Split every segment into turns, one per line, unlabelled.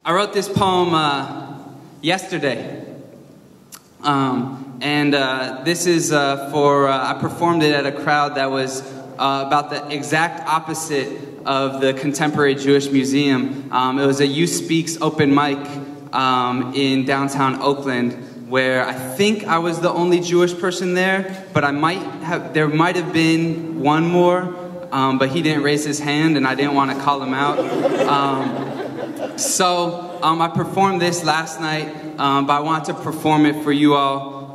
I wrote this poem yesterday, this is I performed it at a crowd that was about the exact opposite of the Contemporary Jewish Museum. It was a You Speaks open mic in downtown Oakland, where I think I was the only Jewish person there, but there might have been one more, but he didn't raise his hand and I didn't want to call him out. So I performed this last night, but I want to perform it for you all.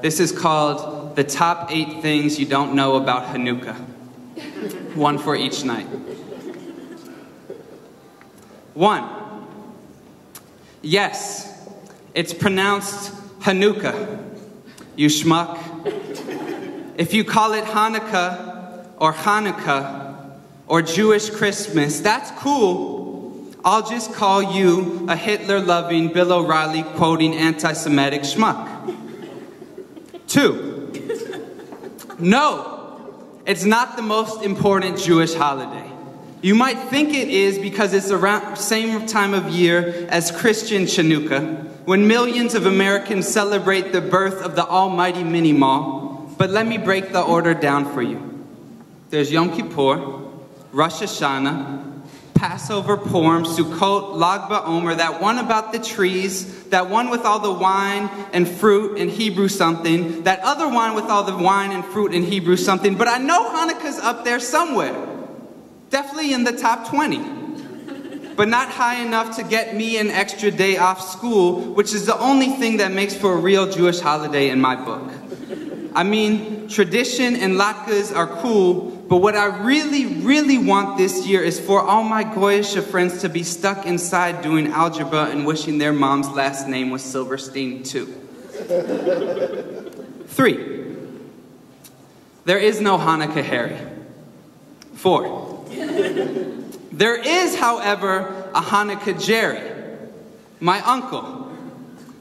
This is called The Top 8 Things You Don't Know About Chanookah. One for each night. 1. Yes, it's pronounced Chanookah, you schmuck. If you call it Hanukkah or Chanukah or Jewish Christmas, that's cool. I'll just call you a Hitler-loving, Bill O'Reilly-quoting anti-Semitic schmuck. 2. No, it's not the most important Jewish holiday. You might think it is because it's around the same time of year as Christian Chanookah, when millions of Americans celebrate the birth of the almighty mini-mall. But let me break the order down for you. There's Yom Kippur, Rosh Hashanah, Passover, Purim, Sukkot, Lag BaOmer, that one about the trees, that one with all the wine and fruit and Hebrew something, that other one with all the wine and fruit and Hebrew something, but I know Hanukkah's up there somewhere. Definitely in the top 20. But not high enough to get me an extra day off school, which is the only thing that makes for a real Jewish holiday in my book. I mean, tradition and latkes are cool, but what I really, really want this year is for all my Goyish friends to be stuck inside doing algebra and wishing their mom's last name was Silverstein too. 3. There is no Hanukkah Harry. 4. There is, however, a Hanukkah Jerry, my uncle.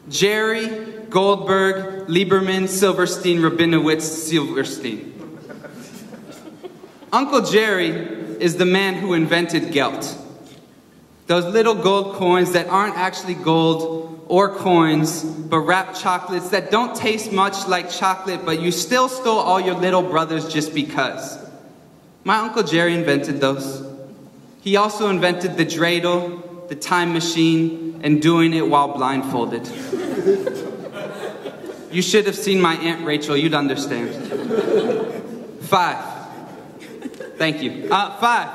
Jerry Goldberg, Lieberman, Silverstein, Rabinowitz, Silverstein. Uncle Jerry is the man who invented gelt. Those little gold coins that aren't actually gold or coins, but wrapped chocolates that don't taste much like chocolate, but you still stole all your little brothers just because. My Uncle Jerry invented those. He also invented the dreidel, the time machine, and doing it while blindfolded. You should have seen my Aunt Rachel, you'd understand. 5. Thank you. 5.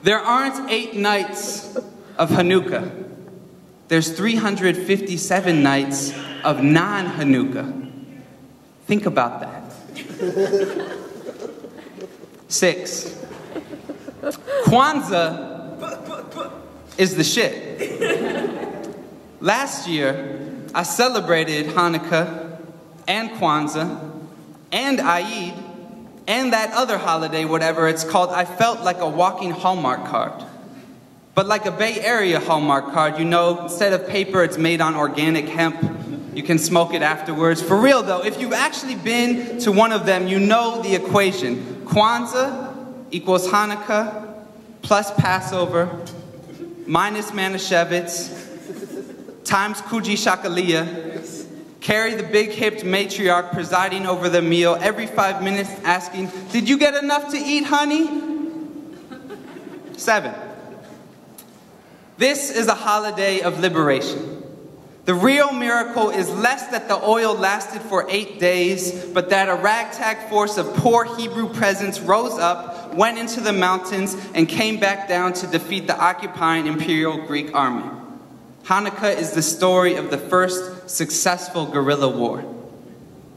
There aren't 8 nights of Hanukkah. There's 357 nights of non-Hanukkah. Think about that. 6. Kwanzaa is the shit. Last year, I celebrated Hanukkah and Kwanzaa and Eid and that other holiday, whatever it's called. I felt like a walking Hallmark card. But like a Bay Area Hallmark card, you know, instead of paper, it's made on organic hemp. You can smoke it afterwards. For real though, if you've actually been to one of them, you know the equation. Kwanzaa equals Hanukkah plus Passover minus Manischewitz times Kuji Shakalia, carry the big-hipped matriarch presiding over the meal every 5 minutes asking, "Did you get enough to eat, honey?" 7. This is a holiday of liberation. The real miracle is less that the oil lasted for 8 days, but that a ragtag force of poor Hebrew peasants rose up, went into the mountains, and came back down to defeat the occupying imperial Greek army. Hanukkah is the story of the first successful guerrilla war.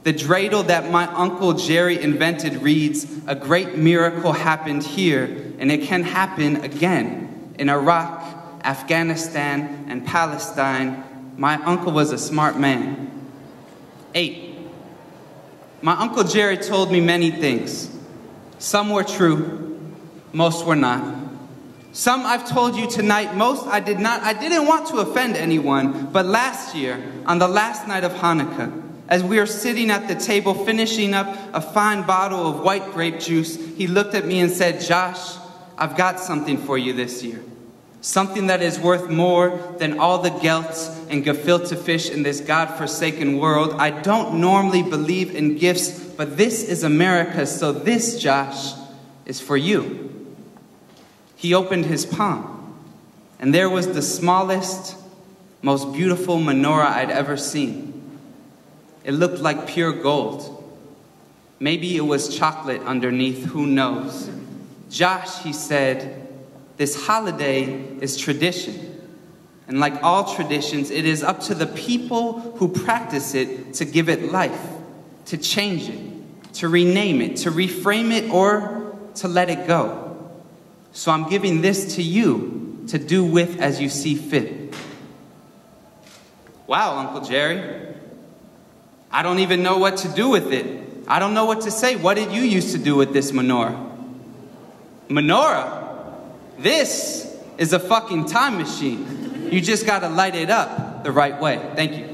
The dreidel that my Uncle Jerry invented reads, "A great miracle happened here, and it can happen again. In Iraq, Afghanistan, and Palestine, my uncle was a smart man." 8. My Uncle Jerry told me many things. Some were true, most were not. Some I've told you tonight, most I did not. I didn't want to offend anyone, but last year, on the last night of Hanukkah, as we were sitting at the table finishing up a fine bottle of white grape juice, he looked at me and said, "Josh, I've got something for you this year." Something that is worth more than all the gelt and gefilte fish in this God-forsaken world. I don't normally believe in gifts, but this is America, so this, Josh, is for you. He opened his palm, and there was the smallest, most beautiful menorah I'd ever seen. It looked like pure gold. Maybe it was chocolate underneath, who knows? Josh, he said, this holiday is tradition. And like all traditions, it is up to the people who practice it to give it life, to change it, to rename it, to reframe it, or to let it go. So I'm giving this to you to do with as you see fit. Wow, Uncle Jerry. I don't even know what to do with it. I don't know what to say. What did you used to do with this menorah? Menorah? This is a fucking time machine. You just gotta light it up the right way. Thank you.